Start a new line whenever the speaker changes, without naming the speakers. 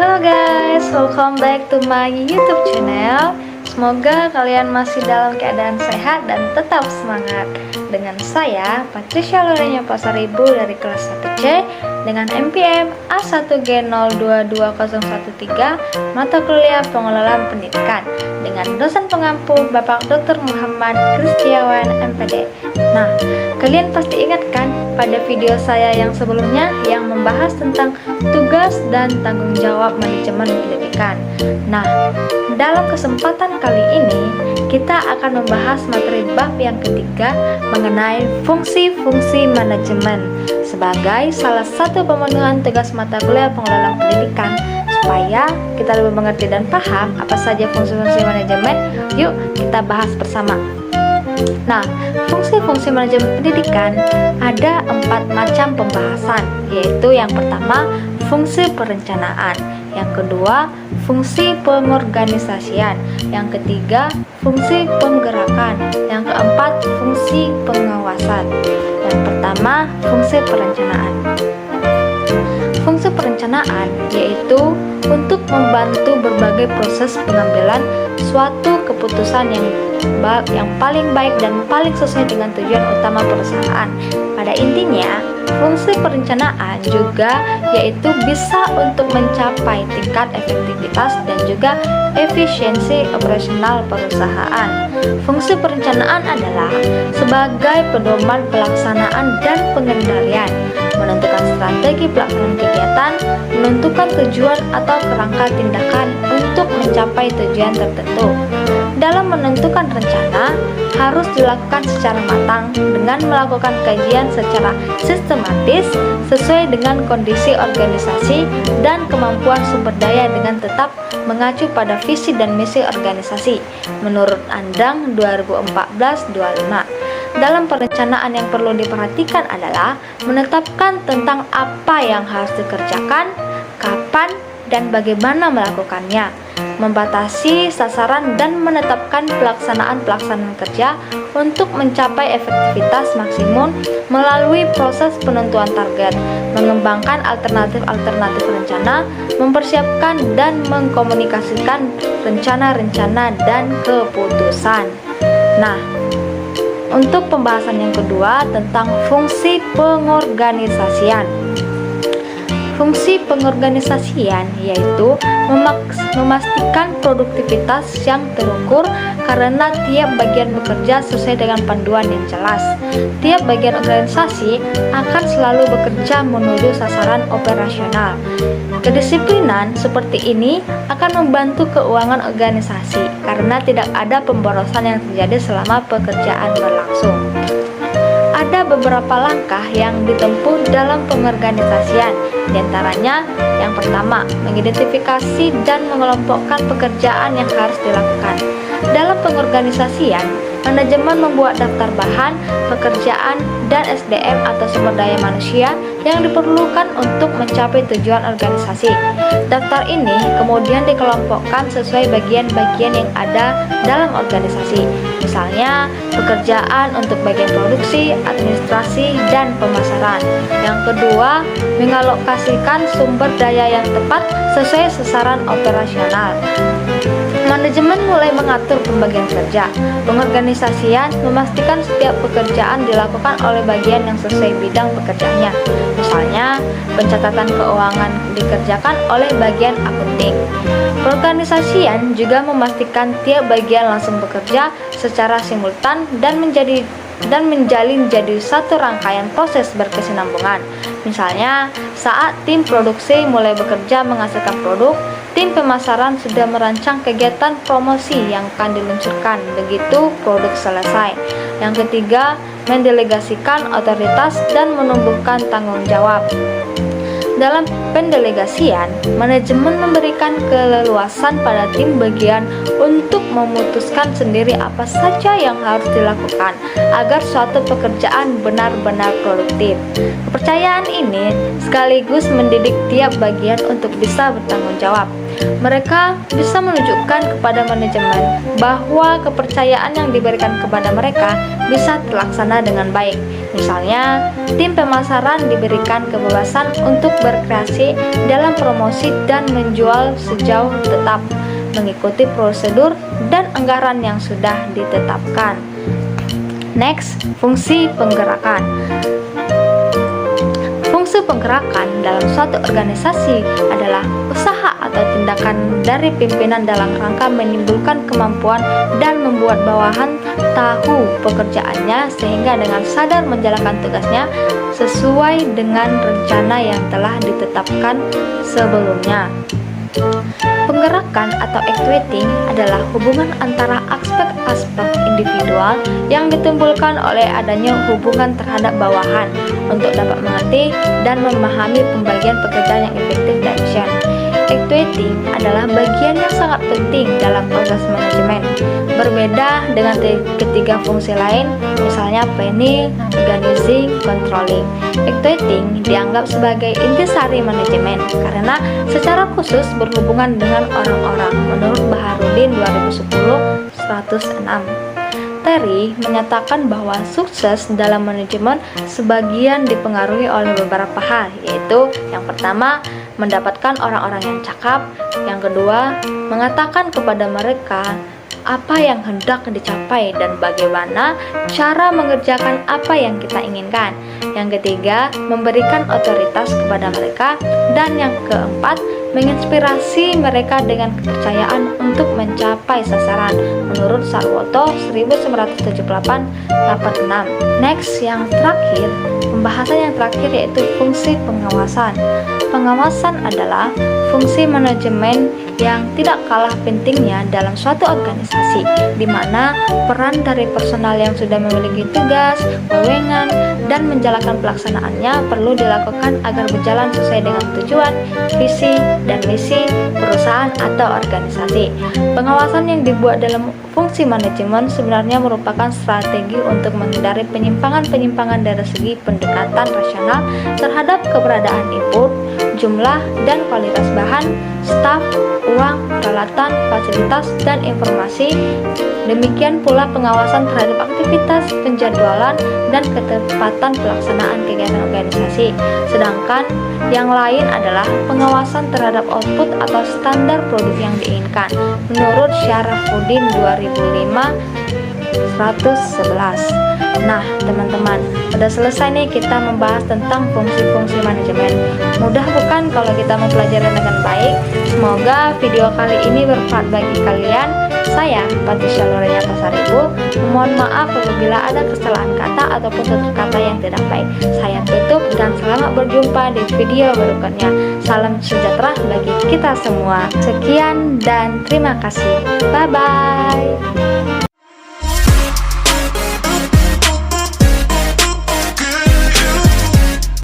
Halo guys, welcome back to my YouTube channel. Semoga kalian masih dalam keadaan sehat dan tetap semangat. Dengan saya, Patricia Lorenya Pasaribu dari kelas 1C dengan NPM A1G022013 mata kuliah pengelolaan pendidikan dengan dosen pengampu Bapak Dr. Muhammad Kristiawan MPD. Nah, kalian pasti ingat kan pada video saya yang sebelumnya yang membahas tentang tugas dan tanggung jawab manajemen pendidikan. Nah, dalam kesempatan kali ini kita akan membahas materi bab yang ketiga mengenai fungsi-fungsi manajemen sebagai salah satu pemenuhan tugas mata kuliah pengelolaan pendidikan. Supaya kita lebih mengerti dan paham apa saja fungsi-fungsi manajemen, yuk kita bahas bersama. Nah, fungsi-fungsi manajemen pendidikan ada 4 macam pembahasan, yaitu yang pertama, fungsi perencanaan, yang kedua, fungsi pengorganisasian, yang ketiga, fungsi penggerakan, yang keempat, fungsi pengawasan. Yang pertama, fungsi perencanaan. Fungsi perencanaan yaitu untuk membantu berbagai proses pengambilan suatu keputusan yang paling baik dan paling sesuai dengan tujuan utama perusahaan. Pada intinya, fungsi perencanaan juga yaitu bisa untuk mencapai tingkat efektivitas dan juga efisiensi operasional perusahaan. Fungsi perencanaan adalah sebagai pedoman pelaksanaan dan pengendalian, menentukan strategi pelaksanaan kegiatan, menentukan tujuan atau kerangka tindakan untuk mencapai tujuan tertentu. Dalam menentukan rencana, harus dilakukan secara matang dengan melakukan kajian secara sistematis sesuai dengan kondisi organisasi dan kemampuan sumber daya dengan tetap mengacu pada visi dan misi organisasi menurut Andang 2014-25. Dalam perencanaan yang perlu diperhatikan adalah menetapkan tentang apa yang harus dikerjakan, kapan, dan bagaimana melakukannya, membatasi sasaran dan menetapkan pelaksanaan kerja untuk mencapai efektivitas maksimum melalui proses penentuan target, mengembangkan alternatif rencana, mempersiapkan dan mengkomunikasikan rencana-rencana dan keputusan. Nah, untuk pembahasan yang kedua tentang fungsi pengorganisasian. Fungsi pengorganisasian yaitu memastikan produktivitas yang terukur karena tiap bagian bekerja sesuai dengan panduan yang jelas. Tiap bagian organisasi akan selalu bekerja menuju sasaran operasional. Kedisiplinan seperti ini akan membantu keuangan organisasi karena tidak ada pemborosan yang terjadi selama pekerjaan berlangsung. Ada beberapa langkah yang ditempuh dalam pengorganisasian, diantaranya yang pertama, mengidentifikasi dan mengelompokkan pekerjaan yang harus dilakukan. Dalam pengorganisasian, manajemen membuat daftar bahan, pekerjaan, dan SDM atau sumber daya manusia yang diperlukan untuk mencapai tujuan organisasi. Daftar ini kemudian dikelompokkan sesuai bagian-bagian yang ada dalam organisasi. Misalnya, pekerjaan untuk bagian produksi, administrasi, dan pemasaran. Yang kedua, mengalokasikan sumber daya yang tepat sesuai sasaran operasional. Manajemen mulai mengatur pembagian kerja. Pengorganisasian memastikan setiap pekerjaan dilakukan oleh bagian yang sesuai bidang pekerjaannya. Misalnya, pencatatan keuangan dikerjakan oleh bagian akunting. Pengorganisasian juga memastikan tiap bagian langsung bekerja secara simultan dan menjalin jadi satu rangkaian proses berkesinambungan. Misalnya, saat tim produksi mulai bekerja menghasilkan produk, tim pemasaran sudah merancang kegiatan promosi yang akan diluncurkan begitu produk selesai. Yang ketiga, mendelegasikan otoritas dan menumbuhkan tanggung jawab. Dalam pendelegasian, manajemen memberikan keleluasan pada tim bagian untuk memutuskan sendiri apa saja yang harus dilakukan agar suatu pekerjaan benar-benar produktif. Kepercayaan ini sekaligus mendidik tiap bagian untuk bisa bertanggung jawab. Mereka bisa menunjukkan kepada manajemen bahwa kepercayaan yang diberikan kepada mereka bisa terlaksana dengan baik. Misalnya, tim pemasaran diberikan kebebasan untuk berkreasi dalam promosi dan menjual sejauh tetap mengikuti prosedur dan anggaran yang sudah ditetapkan. Next, fungsi penggerakan. Fungsi penggerakan dalam suatu organisasi adalah usaha atau tindakan dari pimpinan dalam rangka menimbulkan kemampuan dan membuat bawahan tahu pekerjaannya sehingga dengan sadar menjalankan tugasnya sesuai dengan rencana yang telah ditetapkan sebelumnya. Penggerakan atau actuating adalah hubungan antara aspek-aspek individual yang ditimbulkan oleh adanya hubungan terhadap bawahan untuk dapat mengerti dan memahami pembagian pekerjaan yang efektif dan efisien. Actuating adalah bagian yang sangat penting dalam proses manajemen. Berbeda dengan ketiga fungsi lain, misalnya planning, organizing, controlling. Actuating dianggap sebagai intisari manajemen karena secara khusus berhubungan dengan orang-orang menurut Baharudin 2010-106. Terry menyatakan bahwa sukses dalam manajemen sebagian dipengaruhi oleh beberapa hal, yaitu yang pertama, mendapatkan orang-orang yang cakap, yang kedua, mengatakan kepada mereka apa yang hendak dicapai dan bagaimana cara mengerjakan apa yang kita inginkan, yang ketiga, memberikan otoritas kepada mereka, dan yang keempat, menginspirasi mereka dengan kepercayaan untuk mencapai sasaran menurut Sarwoto 1978-86. Next, yang terakhir, pembahasan yang terakhir yaitu fungsi pengawasan. Pengawasan adalah fungsi manajemen yang tidak kalah pentingnya dalam suatu organisasi, di mana peran dari personal yang sudah memiliki tugas, wewenang, dan menjalankan pelaksanaannya perlu dilakukan agar berjalan sesuai dengan tujuan, visi, dan misi perusahaan atau organisasi. Pengawasan yang dibuat dalam fungsi manajemen sebenarnya merupakan strategi untuk menghindari penyimpangan-penyimpangan dari segi pendekatan rasional terhadap keberadaan input, jumlah dan kualitas bahan, staf, uang, peralatan, fasilitas, dan informasi. Demikian pula pengawasan terhadap aktivitas, penjadwalan, dan ketepatan pelaksanaan kegiatan organisasi. Sedangkan yang lain adalah pengawasan terhadap output atau standar produk yang diinginkan menurut Syarafuddin 2005-111. Nah, teman-teman, udah selesai nih kita membahas tentang fungsi-fungsi manajemen. Mudah bukan kalau kita mempelajari dengan baik? Semoga video kali ini bermanfaat bagi kalian. Saya, Patricia Lorenya Pasaribu, mohon maaf apabila ada kesalahan kata ataupun tutur kata yang tidak baik. Saya tutup dan selamat berjumpa di video berikutnya. Salam sejahtera bagi kita semua. Sekian dan terima kasih. Bye-bye.